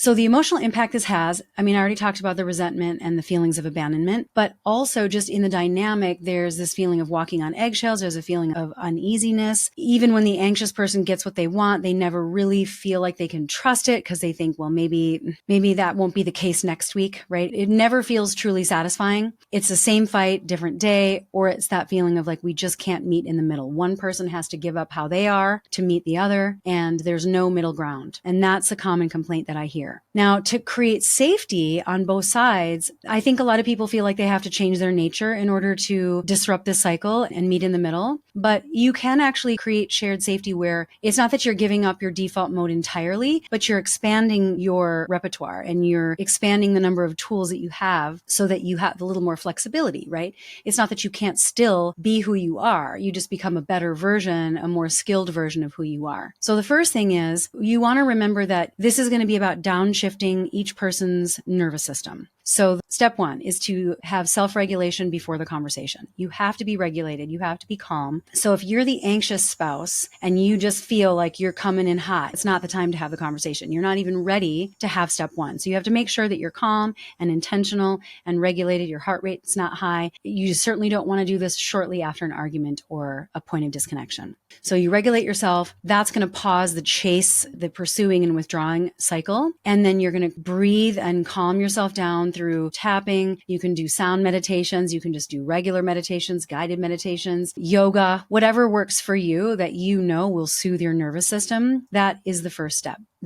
So the emotional impact this has, I mean, I already talked about the resentment and the feelings of abandonment, but also just in the dynamic, there's this feeling of walking on eggshells. There's a feeling of uneasiness. Even when the anxious person gets what they want, they never really feel like they can trust it because they think, well, maybe that won't be the case next week, right? It never feels truly satisfying. It's the same fight, different day, or it's that feeling of like, we just can't meet in the middle. One person has to give up how they are to meet the other, and there's no middle ground. And that's a common complaint that I hear. Now, to create safety on both sides, I think a lot of people feel like they have to change their nature in order to disrupt this cycle and meet in the middle. But you can actually create shared safety where it's not that you're giving up your default mode entirely, but you're expanding your repertoire and you're expanding the number of tools that you have so that you have a little more flexibility, right? It's not that you can't still be who you are. You just become a better version, a more skilled version of who you are. So the first thing is you want to remember that this is going to be about downshifting each person's nervous system. So step one is to have self-regulation before the conversation. You have to be regulated. You have to be calm. So if you're the anxious spouse and you just feel like you're coming in hot, it's not the time to have the conversation. You're not even ready to have step one. So you have to make sure that you're calm and intentional and regulated. Your heart rate's not high. You certainly don't want to do this shortly after an argument or a point of disconnection. So you regulate yourself. That's going to pause the chase, the pursuing and withdrawing cycle. And then you're going to breathe and calm yourself down through tapping. You can do sound meditations. You can just do regular meditations, guided meditations, yoga, whatever works for you that you know will soothe your nervous system. That is the first step.